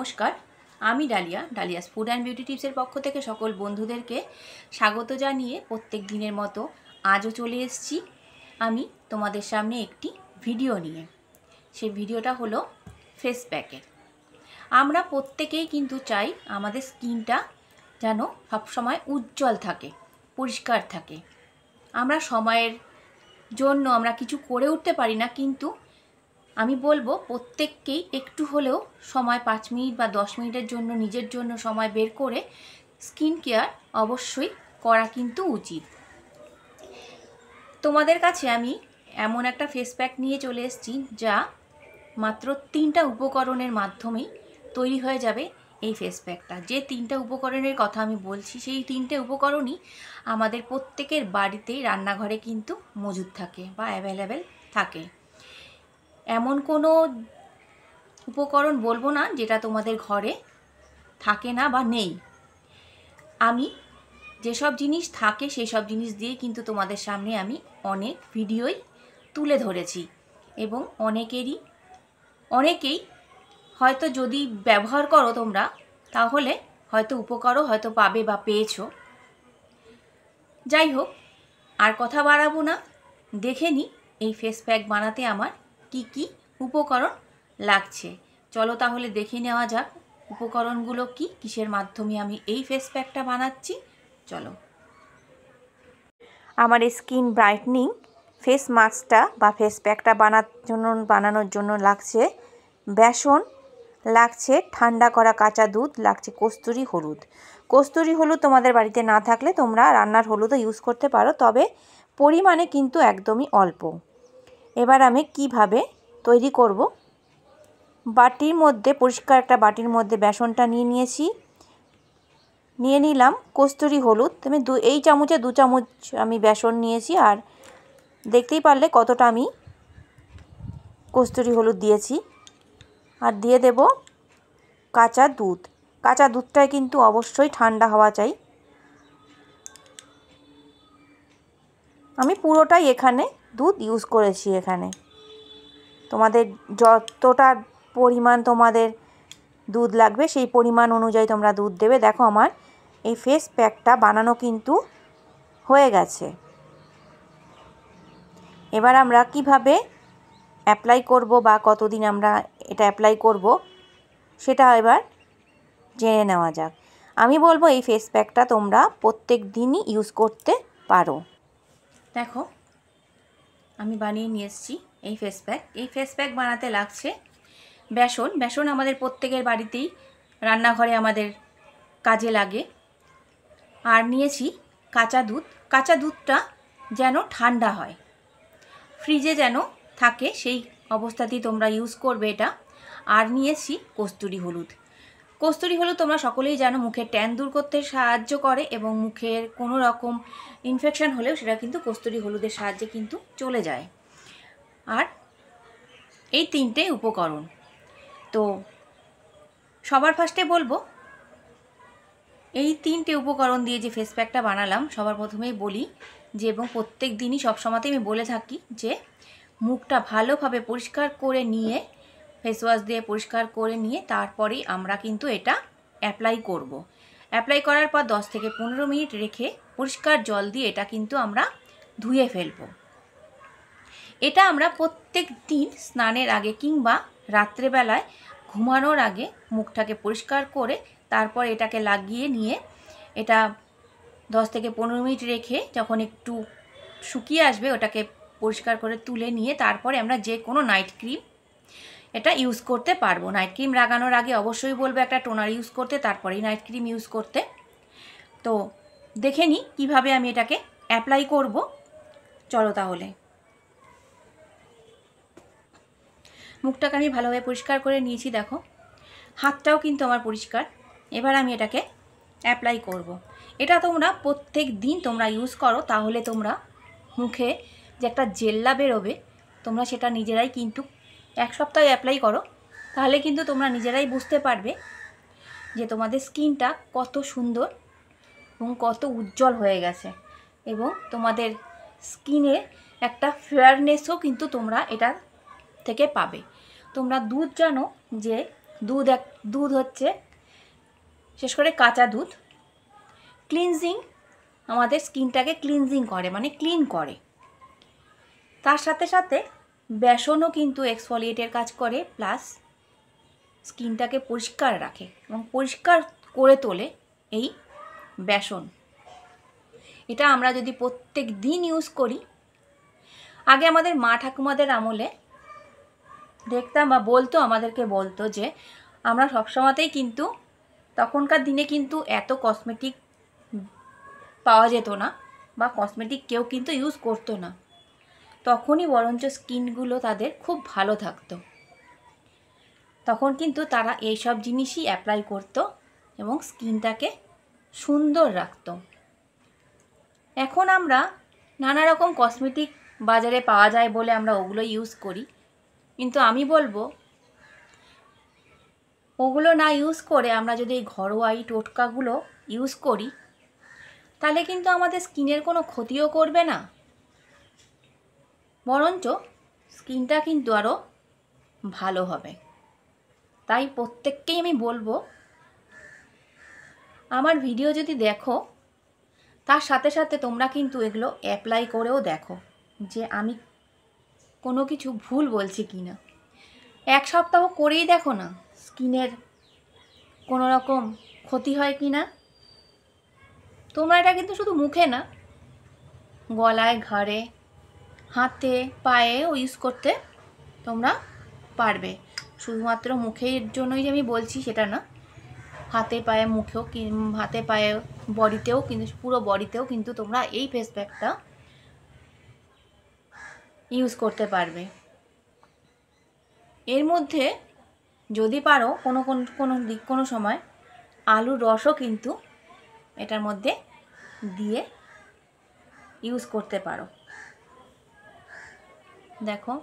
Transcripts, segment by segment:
নমস্কার, আমি Dalia's food and beauty টিপসের পক্ষ থেকে সকল বন্ধুদেরকে স্বাগত জানিয়ে প্রত্যেক দিনের মতো আজও চলে এসেছি আমি তোমাদের সামনে একটি ভিডিও নিয়ে। সেই ভিডিওটা হলো ফেস প্যাকের। আমরা প্রত্যেকেই কিন্তু চাই আমাদের স্কিনটা যেন সবসময় উজ্জ্বল থাকে, পরিষ্কার থাকে। আমরা সময়ের জন্য আমরা কিছু করে উঠতে পারি না, কিন্তু আমি বলবো প্রত্যেককেই একটু হলেও সময় 5 মিনিট বা 10 মিনিটের জন্য নিজের জন্য সময় বের করে স্কিন কেয়ার অবশ্যই করা কিন্তু উচিত। তোমাদের কাছে আমি এমন একটা ফেস প্যাক নিয়ে চলে এসেছি যা মাত্র 3টা উপকরণের মাধ্যমেই তৈরি হয়ে যাবে এই ফেস প্যাকটা। যে 3টা উপকরণের কথা আমি বলছি সেই 3টে উপকরণই আমাদের প্রত্যেকের বাড়িতেই রান্নাঘরে কিন্তু মজুদ থাকে বা অ্যাভেলেবেল থাকে। এমন কোনো উপকরণ বলবো না যেটা তোমাদের ঘরে থাকে না বা নেই। আমি যেসব জিনিস থাকে সেই সব জিনিস দিয়ে কিন্তু তোমাদের সামনে আমি অনেক ভিডিওই তুলে ধরেছি এবং অনেকেই হয়তো যদি ব্যবহার করো তোমরা তাহলে হয়তো উপকারও হয়তো পাবে বা পেয়েছো। যাই হোক, আর কথা বাড়াবো না, দেখে নিই এই ফেস প্যাক বানাতে আমার কি কি উপকরণ লাগছে। চলো তাহলে দেখে নেওয়া যাক উপকরণগুলো কি, কিসের মাধ্যমে আমি এই ফেস প্যাকটা বানাচ্ছি। চলো। আমার স্কিন ব্রাইটনিং ফেস মাস্কটা বা ফেস প্যাকটা বানানোর জন্য লাগছে বেসন, লাগছে ঠান্ডা করা কাঁচা দুধ, লাগছে কস্তুরি হলুদ। কস্তুরি হলুদ তোমাদের বাড়িতে না থাকলে তোমরা রান্নার হলুদও ইউজ করতে পারো, তবে পরিমাণে কিন্তু একদমই অল্প। এবার আমি কিভাবে তৈরি করব, বাটির মধ্যে পরিষ্কার একটা বাটির মধ্যে বেসনটা নিয়ে নিলাম কস্তুরি হলুদ। তুমি এই চামচে 2 চামচ আমি বেসন নিয়েছি, আর দেখতেই পারলে কতটা আমি কস্তুরি হলুদ দিয়েছি। আর দিয়ে দেব কাঁচা দুধ। কাঁচা দুধটায় কিন্তু অবশ্যই ঠান্ডা হওয়া চাই। আমি পুরোটাই এখানে দুধ ইউজ করেছি। এখানে তোমাদের যতটা পরিমাণ তোমাদের দুধ লাগবে সেই পরিমাণ অনুযায়ী তোমরা দুধ দেবে। দেখো আমার এই ফেস প্যাকটা বানানো কিন্তু হয়ে গেছে। এবার আমরা কিভাবে অ্যাপ্লাই করব বা কতদিন আমরা এটা অ্যাপ্লাই করব সেটা এবার জেনে নেওয়া যাক। আমি বলবো এই ফেস প্যাকটা তোমরা প্রত্যেক দিনই ইউজ করতে পারো। দেখো আমি বানিয়ে নিয়ে এসেছি এই ফেস প্যাক। এই ফেস প্যাক বানাতে লাগছে বেসন আমাদের প্রত্যেকের বাড়িতেই রান্নাঘরে আমাদের কাজে লাগে। আর নিয়েছি কাঁচা দুধ। কাঁচা দুধটা যেন ঠান্ডা হয়, ফ্রিজে যেন থাকে সেই অবস্থাতেই তোমরা ইউজ করবে এটা। আর নিয়েছি কস্তুরি হলুদ। কস্তুরি হলুদ তোমরা সকলেই জানো মুখের ট্যান দূর করতে সাহায্য করে এবং মুখের কোনো রকম ইনফেকশন হলেও সেটা কিন্তু কস্তুরি হলুদের সাহায্যে কিন্তু চলে যায়। আর এই 3টে উপকরণ তো সবার ফার্স্টে বলবো, এই 3টে উপকরণ দিয়ে যে ফেস প্যাকটা বানালাম সবার প্রথমেই বলি যে, এবং প্রত্যেক দিনই সবসময়তেই আমি বলে থাকি যে মুখটা ভালোভাবে পরিষ্কার করে নিয়ে ফেস ওয়াশ দিয়ে পরিষ্কার করে নিয়ে তারপরেই আমরা কিন্তু এটা অ্যাপ্লাই করব। অ্যাপ্লাই করার পর 10 থেকে 15 মিনিট রেখে পরিষ্কার জল দিয়ে এটা কিন্তু আমরা ধুয়ে ফেলব। এটা আমরা প্রত্যেক দিন স্নানের আগে কিংবা রাত্রেবেলায় ঘুমানোর আগে মুখটাকে পরিষ্কার করে তারপর এটাকে লাগিয়ে নিয়ে এটা 10 থেকে 15 মিনিট রেখে যখন একটু শুকিয়ে আসবে ওটাকে পরিষ্কার করে তুলে নিয়ে তারপরে আমরা যে কোনো নাইট ক্রিম এটা ইউজ করতে পারবো। নাইট ক্রিম লাগানোর আগে অবশ্যই বলবো একটা টোনার ইউজ করতে, তারপরেই নাইট ক্রিম ইউজ করতে। তো দেখে নিই কীভাবে আমি এটাকে অ্যাপ্লাই করব। চলো তাহলে। মুখটাকে আমি ভালোভাবে পরিষ্কার করে নিয়েছি, দেখো হাতটাও কিন্তু আমার পরিষ্কার। এবার আমি এটাকে অ্যাপ্লাই করব। এটা তোমরা প্রত্যেক দিন তোমরা ইউজ করো, তাহলে তোমরা মুখে যে একটা জেল্লা বেরোবে তোমরা সেটা নিজেরাই কিন্তু 1 সপ্তাহ অ্যাপ্লাই করো, তাহলে কিন্তু তোমরা নিজেরাই বুঝতে পারবে যে তোমাদের স্কিনটা কত সুন্দর এবং কত উজ্জ্বল হয়ে গেছে এবং তোমাদের স্কিনের একটা ফেয়ারনেসও কিন্তু তোমরা এটা থেকে পাবে। তোমরা দুধ জানো যে দুধ হচ্ছে শেষ করে কাঁচা দুধ ক্লিনজিং, আমাদের স্কিনটাকে ক্লিনজিং করে, মানে ক্লিন করে। তার সাথে সাথে বেসনও কিন্তু এক্সফোলিয়েটের কাজ করে, প্লাস স্কিনটাকে পরিষ্কার রাখে এবং পরিষ্কার করে তোলে এই বেসন। এটা আমরা যদি প্রত্যেক দিন ইউজ করি, আগে আমাদের মা ঠাকুমাদের আমলে দেখতাম বা আমাদেরকে বলতো যে আমরা সবসময়তেই কিন্তু তখনকার দিনে কিন্তু এত কসমেটিক পাওয়া যেত না বা কসমেটিক কেউ কিন্তু ইউজ করতো না, তখনই বরঞ্চ স্কিনগুলো তাদের খুব ভালো থাকতো। তখন কিন্তু তারা এইসব জিনিসই অ্যাপ্লাই করতো এবং স্কিনটাকে সুন্দর রাখতো। এখন আমরা নানা রকম কসমেটিক বাজারে পাওয়া যায় বলে আমরা ওগুলো ইউজ করি, কিন্তু আমি বলবো ওগুলো না ইউজ করে আমরা যদি এই ঘরোয়া এই টোটকাগুলো ইউজ করি, তাহলে কিন্তু আমাদের স্কিনের কোনো ক্ষতিও করবে না, বরঞ্চ স্কিনটা কিন্তু আরও ভালো হবে। তাই প্রত্যেককেই আমি বলবো, আমার ভিডিও যদি দেখো তার সাথে সাথে তোমরা কিন্তু এগুলো অ্যাপ্লাই করেও দেখো যে আমি কোনো কিছু ভুল বলছি কি না। 1 সপ্তাহ করেই দেখো না স্কিনের কোনো রকম ক্ষতি হয় কি না। তোমরা এটা কিন্তু শুধু মুখে না, গলায়, ঘাড়ে, হাতে, পায়েও ইউজ করতে তোমরা পারবে। শুধুমাত্র মুখের জন্যই যে আমি বলছি সেটা না, হাতে পায়ে মুখেও, হাতে পায়ে বডিতেও, কিন্তু পুরো বডিতেও কিন্তু তোমরা এই ফেস প্যাকটা ইউজ করতে পারবে। এর মধ্যে যদি পারো কোনো সময় আলুর রসও কিন্তু এটার মধ্যে দিয়ে ইউজ করতে পারো। দেখো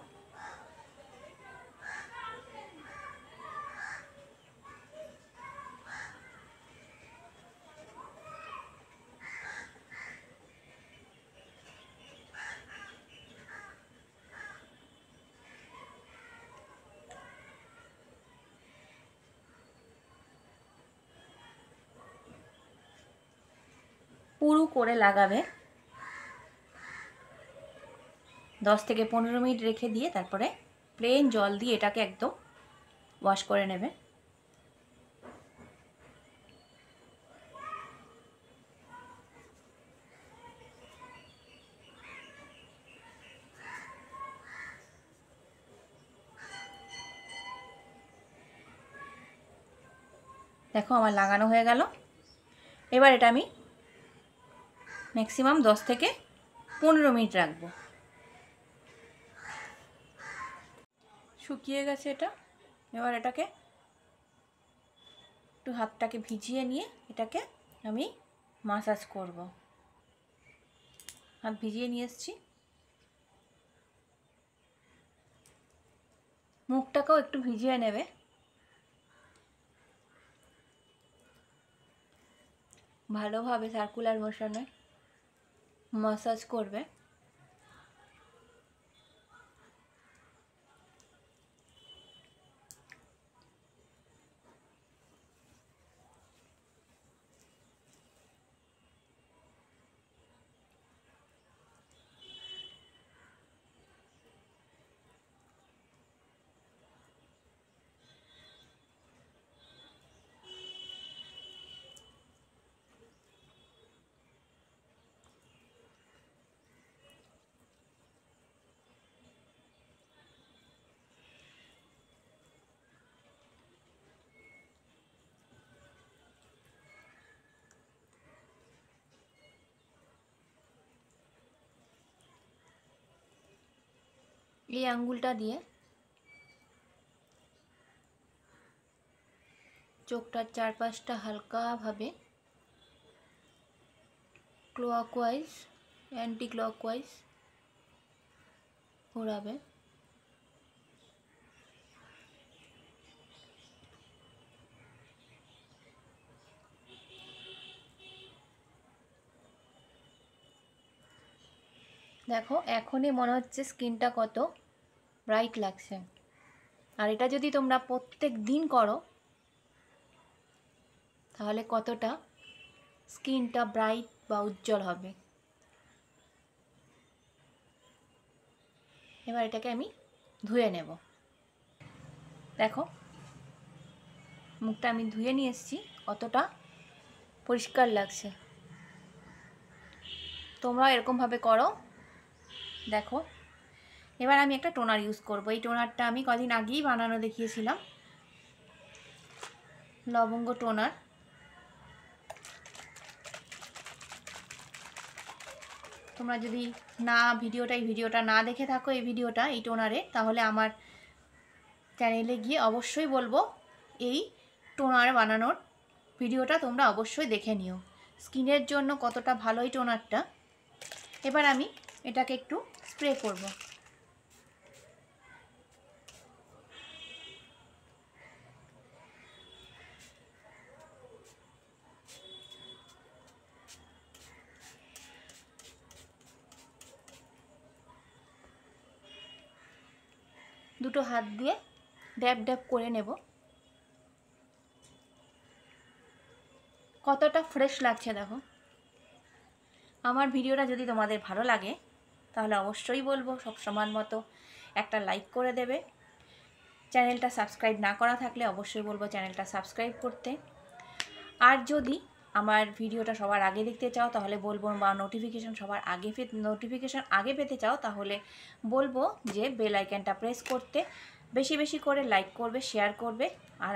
পুরু করে লাগাবে, 10 থেকে 15 মিনিট রেখে দিয়ে তারপরে প্লেন জল দিয়ে এটাকে একদম ওয়াশ করে নেবে। দেখো আমার লাগানো হয়ে গেল। এবার এটা আমি ম্যাক্সিমাম 10 থেকে 15 মিনিট রাখবো। শুকিয়ে গেছে এটা। এবার এটাকে একটু হাতটাকে ভিজিয়ে নিয়ে এটাকে আমি মাসাজ করব। হাত ভিজিয়ে নিয়ে এসেছি, মুখটাকেও একটু ভিজিয়ে নেবে। ভালোভাবে সার্কুলার মোশনে মাসাজ করবে। এই আঙ্গুলটা দিয়ে চোখটার চারপাশটা হালকাভাবে ক্লকওয়াইজ, অ্যান্টি ক্লকওয়াইজ ঘোরাবে। দেখো এখনই মনে হচ্ছে স্কিনটা কত ব্রাইট লাগছে। আর এটা যদি তোমরা প্রত্যেক দিন করো তাহলে কতটা স্কিনটা ব্রাইট বা উজ্জ্বল হবে। এবার এটাকে আমি ধুয়ে নেব। দেখো মুখটা আমি ধুয়ে নিয়ে এসেছি, কতটা পরিষ্কার লাগছে। তোমরাও এরকমভাবে করো। দেখো এবার আমি একটা টোনার ইউজ করব। এই টোনারটা আমি কদিন আগেই বানানো দেখিয়েছিলাম, লবঙ্গ টোনার। তোমরা যদি ভিডিওটা না দেখে থাকো এই টোনারে, তাহলে আমার চ্যানেলে গিয়ে অবশ্যই বলবো এই টোনার বানানোর ভিডিওটা তোমরা অবশ্যই দেখে নিও। স্কিনের জন্য কতটা ভালো এই টোনারটা। এবার আমি এটাকে একটু স্প্রে করব। দুটো হাত দিয়ে ড্যাব ড্যাব করে নেব। কতটা ফ্রেশ লাগছে দেখো। আমার ভিডিওটা যদি তোমাদের ভালো লাগে তাহলে অবশ্যই বলবো সব সমান মতো একটা লাইক করে দেবে। চ্যানেলটা সাবস্ক্রাইব না করা থাকলে অবশ্যই বলবো চ্যানেলটা সাবস্ক্রাইব করতে। আর যদি আমার ভিডিওটা সবার আগে দেখতে চাও তাহলে বলবো, বা নোটিফিকেশান আগে পেতে চাও তাহলে বলবো যে বেল আইকনটা প্রেস করতে। বেশি বেশি করে লাইক করবে, শেয়ার করবে, আর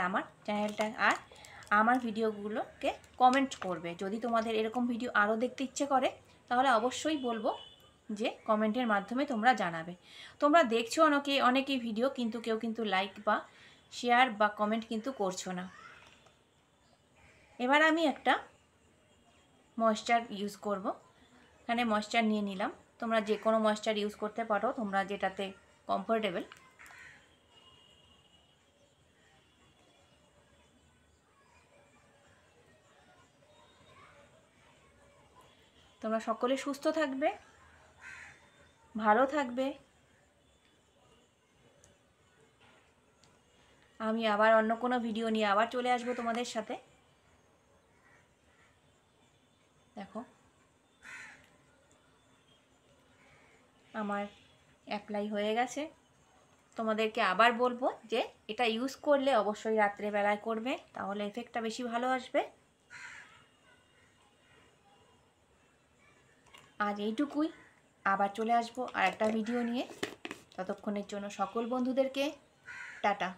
আমার ভিডিওগুলোকে কমেন্ট করবে। যদি তোমাদের এরকম ভিডিও আরও দেখতে ইচ্ছে করে তাহলে অবশ্যই বলবো যে কমেন্টের মাধ্যমে তোমরা জানাবে। তোমরা দেখছো অনেকেই ভিডিও, কিন্তু কেউ কিন্তু লাইক বা শেয়ার বা কমেন্ট কিন্তু করছো না। এবার আমি একটা ময়েশ্চার ইউজ করব। এখানে ময়েশ্চার নিয়ে নিলাম। তোমরা যে কোনো ময়েশ্চার ইউজ করতে পারো, তোমরা যেটাতে কমফোর্টেবল। তোমরা সকলে সুস্থ থাকবে, ভালো থাকবে। আমি আবার অন্য কোনো ভিডিও নিয়ে আবার চলে আসবো তোমাদের সাথে। দেখো আমার অ্যাপ্লাই হয়ে গেছে। তোমাদেরকে আবার বলবো যে এটা ইউজ করলে অবশ্যই রাত্রেবেলায় করবে, তাহলে এফেক্টটা বেশি ভালো আসবে। আজ এইটুকুই, আবার চলে আসবো আর একটা ভিডিও নিয়ে। ততক্ষণের জন্য সকল বন্ধুদেরকে টাটা।